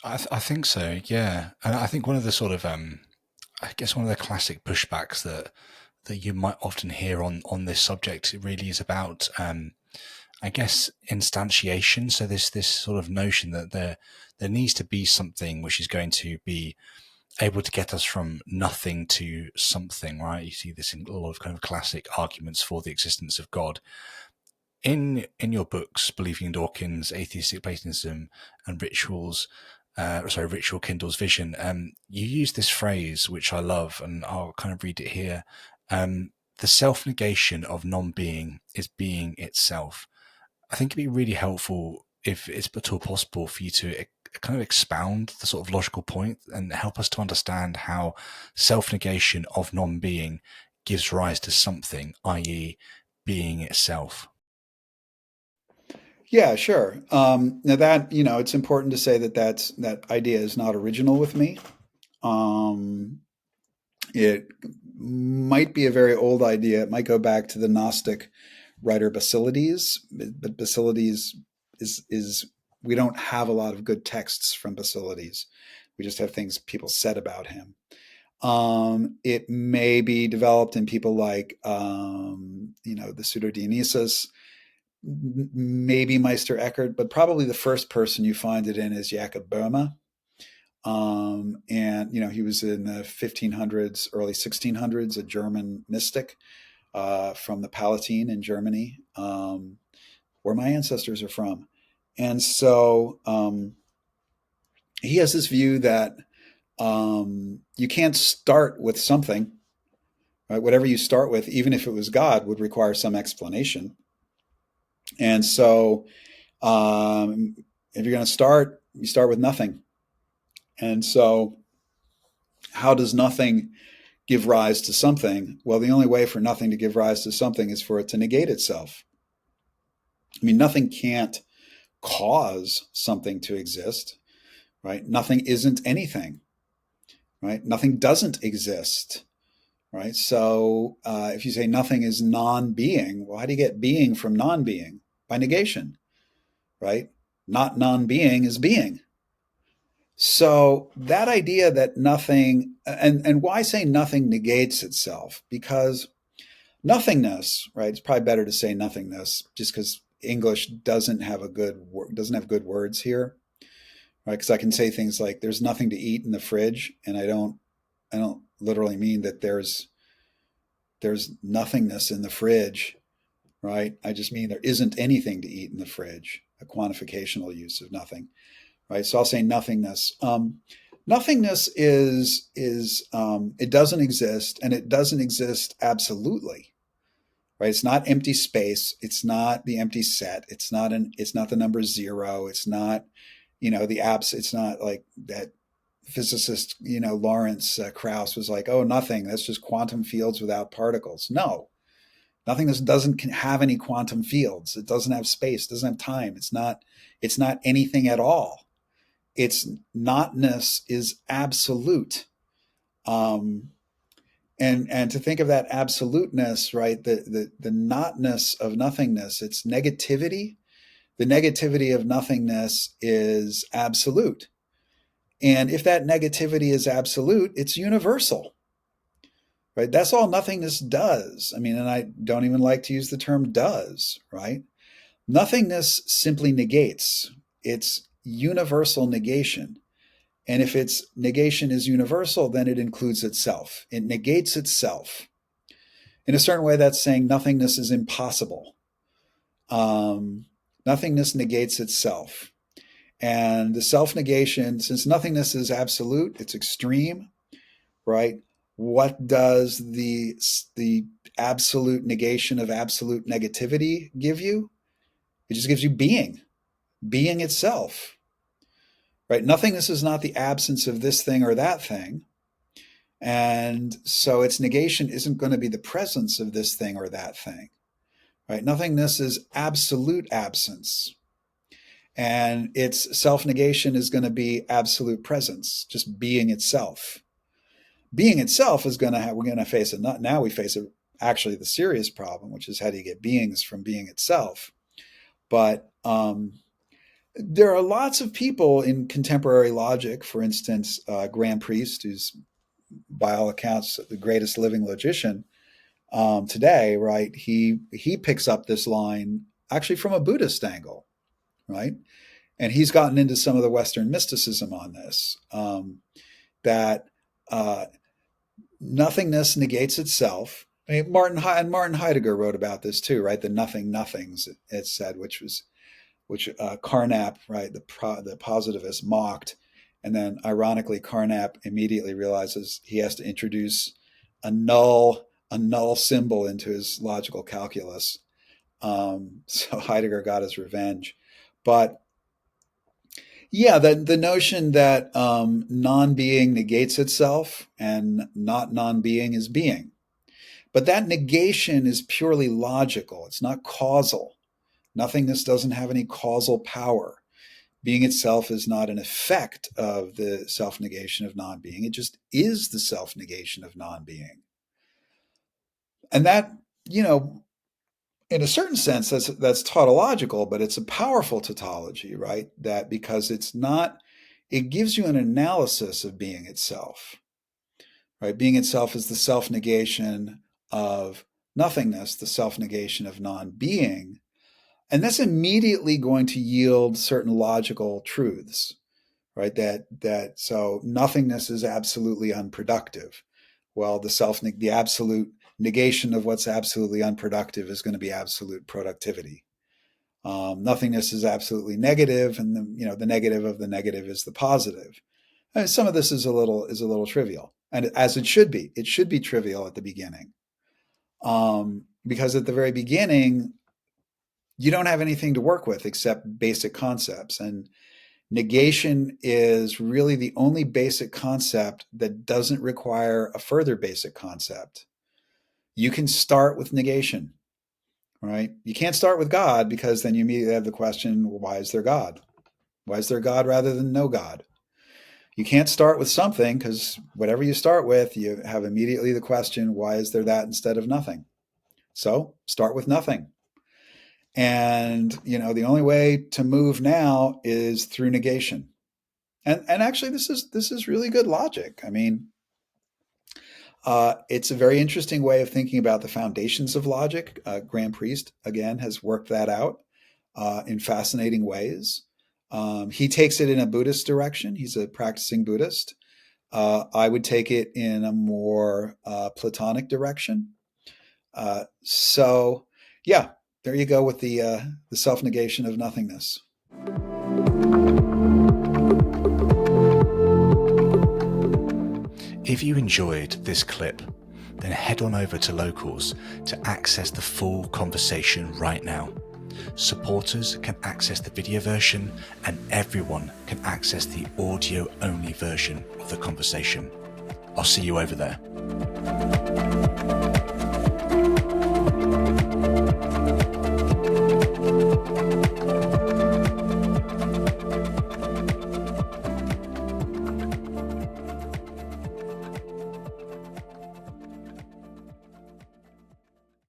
I think so, yeah. And I think one of the sort of, I guess one of the classic pushbacks that you might often hear on this subject, it really is about, I guess, instantiation. So this sort of notion that there needs to be something which is going to be able to get us from nothing to something, right? You see this in a lot of kind of classic arguments for the existence of God. In your books, Believing in Dawkins, Atheistic Platonism, and Ritual Kindles Vision, you use this phrase which I love, and I'll kind of read it here. The self-negation of non-being is being itself. I think it'd be really helpful if it's at all possible for you to kind of expound the sort of logical point and help us to understand how self-negation of non-being gives rise to something, i.e., being itself. Yeah, sure. Now that, it's important to say that that idea is not original with me. Um, it might be a very old idea. It might go back to the Gnostic writer Basilides, but Basilides is we don't have a lot of good texts from Basilides. We just have things people said about him. It may be developed in people like, the Pseudo Dionysius, maybe Meister Eckhart, but probably the first person you find it in is Jakob Boehme. And he was in the 1500s, early 1600s, a German mystic from the Palatine in Germany, where my ancestors are from. And so he has this view that you can't start with something, right? Whatever you start with, even if it was God, would require some explanation. And so if you're going to start, you start with nothing. And so, how does nothing give rise to something? Well, the only way for nothing to give rise to something is for it to negate itself. I mean, nothing can't cause something to exist, right? Nothing isn't anything, right? Nothing doesn't exist, right? So, if you say nothing is non being, well, how do you get being from non being? By negation, right? Not non being is being. So that idea that nothing, and why say nothing negates itself? Because nothingness, right? It's probably better to say nothingness, just because English doesn't have good words here, right? Because I can say things like "there's nothing to eat in the fridge," and I don't literally mean that there's nothingness in the fridge, right? I just mean there isn't anything to eat in the fridge, a quantificational use of nothing, right? So I'll say nothingness. Nothingness is it doesn't exist, and it doesn't exist absolutely, right? It's not empty space. It's not the empty set. It's not the number zero. It's not the apps. It's not like that physicist Lawrence Krauss was like, oh, nothing. That's just quantum fields without particles. No, nothingness doesn't have any quantum fields. It doesn't have space. It doesn't have time. It's not anything at all. Its notness is absolute. Um, and to think of that absoluteness, right? The notness of nothingness, its negativity. The negativity of nothingness is absolute. And if that negativity is absolute, it's universal, right? That's all nothingness does. I mean, and I don't even like to use the term does, right? Nothingness simply negates. It's universal negation. And if its negation is universal, then it includes itself. It negates itself. In a certain way, that's saying nothingness is impossible. Um, Nothingness negates itself. And the self negation, since nothingness is absolute, it's extreme, right? What does the absolute negation of absolute negativity give you? It just gives you being itself, right? Nothingness is not the absence of this thing or that thing. And so its negation isn't going to be the presence of this thing or that thing, right? Nothingness is absolute absence. And its self negation is going to be absolute presence, just being itself. Being itself is going to have, we're going to face it. Now we face actually the serious problem, which is how do you get beings from being itself? But There are lots of people in contemporary logic, for instance, Grand Priest, who's by all accounts the greatest living logician today, right? He picks up this line actually from a Buddhist angle, right? And he's gotten into some of the Western mysticism on this, that nothingness negates itself. I mean, Martin Heidegger wrote about this too, right? The nothing nothings, it said, which Carnap, right, the positivist, mocked, and then ironically, Carnap immediately realizes he has to introduce a null symbol into his logical calculus. So Heidegger got his revenge, but yeah, the notion that non-being negates itself and not non-being is being. But that negation is purely logical. It's not causal. Nothingness doesn't have any causal power. Being itself is not an effect of the self-negation of non-being. It just is the self-negation of non-being. And that, you know, in a certain sense, that's tautological, but it's a powerful tautology, right? That because it gives you an analysis of being itself, right? Being itself is the self-negation of nothingness, the self-negation of non-being. And that's immediately going to yield certain logical truths, right? So nothingness is absolutely unproductive. Well, the absolute negation of what's absolutely unproductive is going to be absolute productivity. Nothingness is absolutely negative, and the negative of the negative is the positive. And some of this is a little trivial, and as it should be. It should be trivial at the beginning, because at the very beginning, you don't have anything to work with except basic concepts, and negation is really the only basic concept that doesn't require a further basic concept. You can start with negation, right? You can't start with God, because then you immediately have the question, well, why is there God? Why is there God rather than no God? You can't start with something, because whatever you start with, you have immediately the question, why is there that instead of nothing? So start with nothing. And, the only way to move now is through negation. And actually, this is really good logic. I mean, it's a very interesting way of thinking about the foundations of logic. Grand Priest, again, has worked that out in fascinating ways. He takes it in a Buddhist direction. He's a practicing Buddhist. I would take it in a more Platonic direction. So, yeah, there you go with the self-negation of nothingness. If you enjoyed this clip, then head on over to Locals to access the full conversation right now. Supporters can access the video version, and everyone can access the audio-only version of the conversation. I'll see you over there.